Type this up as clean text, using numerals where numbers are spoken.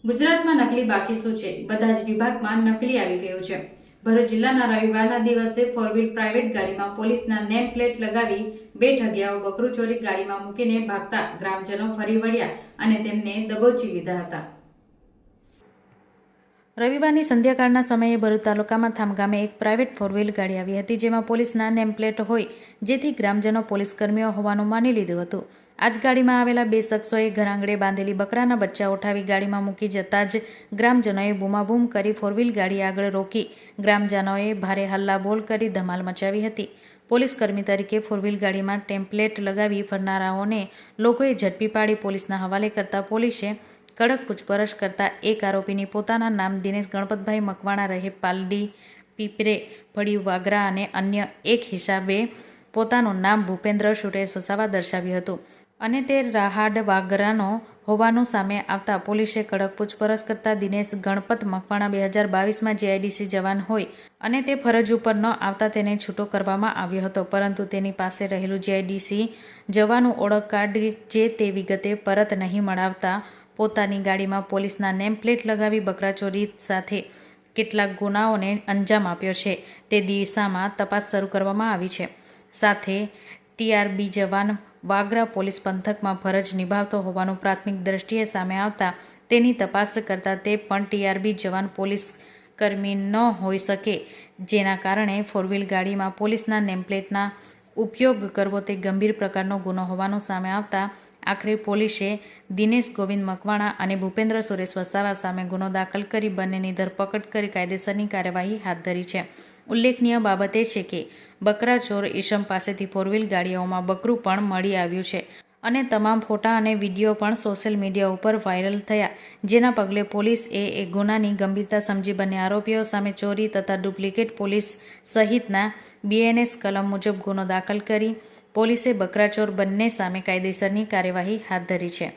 ગુજરાતમાં નકલી બાકી શું છે? બધા જ વિભાગમાં નકલી આવી ગયું છે. ભરૂચ જિલ્લાના રવિવારના દિવસે ફોર વ્હીલ પ્રાઇવેટ ગાડીમાં પોલીસના નેમ પ્લેટ લગાવી બે ઠગિયાઓ બકરું ચોરી ગાડીમાં મૂકીને ભાગતા ગ્રામજનો ફરી વળ્યા અને તેમને દબોચી લીધા હતા. રવિવારની સંધ્યાકાળના સમયે ભરૂચ તાલુકામાં થામ ગામે એક પ્રાઇવેટ ફોર વ્હીલ ગાડી આવી હતી, જેમાં પોલીસના નેમ પ્લેટ હોય, જેથી ગ્રામજનો પોલીસ કર્મીઓ હોવાનું માની લીધું હતું. આ જ ગાડીમાં આવેલા બે શખ્સોએ ઘરઆંગણે બાંધેલી બકરાના બચ્ચા ઉઠાવી ગાડીમાં મૂકી જતા જ ગ્રામજનોએ બૂમાબૂમ કરી ફોર વ્હીલ ગાડી આગળ રોકી ગ્રામજનોએ ભારે હલ્લાબોલ કરી ધમાલ મચાવી હતી. પોલીસ કર્મી તરીકે ફોર વ્હીલ ગાડીમાં ટેમ્પલેટ લગાવી ફરનારાઓને લોકોએ ઝડપી પાડી પોલીસના હવાલે કરતા પોલીસે કડક પૂછપરછ કરતા એક આરોપીની પોતાના નામ દિનેશ ગણપતભાઈ મકવાણા રહે પાલડી પીપરે ફળિયું વાગરા અને અન્ય એક હિસાબે પોતાનું નામ ભૂપેન્દ્ર સુરેશ વસાવા દર્શાવ્યું હતું અને તે રાહાડ વાગરાનો હોવાનું સામે આવતા પોલીસે કડક પૂછપરછ કરતા દિનેશ ગણપત મકવાણા 2022માં જીઆઈડીસી જવાન હોય અને તે ફરજ ઉપર ન આવતા તેને છૂટો કરવામાં આવ્યો હતો, પરંતુ તેની પાસે રહેલું જીઆઈડીસી જવાનું ઓળખ કાર્ડ જે તે વિગતે પરત નહીં મળાવતા પોતાની ગાડીમાં પોલીસના નેમ પ્લેટ લગાવી બકરા ચોરી સાથે કેટલાક ગુનાઓને અંજામ આપ્યો છે તે દિશામાં તપાસ શરૂ કરવામાં આવી છે. સાથે ટીઆરબી જવાન વાગરા પોલીસ પંથકમાં ફરજ નિભાવતો હોવાનું પ્રાથમિક દ્રષ્ટિએ સામે આવતા તેની તપાસ કરતા તે પણ ટીઆરબી જવાન પોલીસ કર્મી ન હોઈ શકે, જેના કારણે ફોર વ્હીલ ગાડીમાં પોલીસના નેમપ્લેટના ઉપયોગ કરવો તે ગંભીર પ્રકારનો ગુનો હોવાનું સામે આવતા આખરે પોલીસે દિનેશ ગોવિંદ મકવાણા અને ભૂપેન્દ્ર સુરેશ વસાવા સામે ગુનો દાખલ કરી બંનેની ધરપકડ કરી કાયદેસરની કાર્યવાહી હાથ ધરી છે. ઉલ્લેખનીય બાબત એ છે કે બકરા ચોર ઈસમ પાસેથી ફોર વ્હીલ ગાડીઓમાં બકરું પણ મળી આવ્યું છે અને તમામ ફોટા અને વિડીયો પણ સોશિયલ મીડિયા ઉપર વાયરલ થયા, જેના પગલે પોલીસ એ ગુનાની ગંભીરતા સમજી બંને આરોપીઓ સામે ચોરી તથા ડુપ્લિકેટ પોલીસ સહિતના બીએનએસ કલમ મુજબ ગુનો દાખલ કરી પોલીસે બકરાચોર બંને સામે કાયદેસરની કાર્યવાહી હાથ ધરી છે.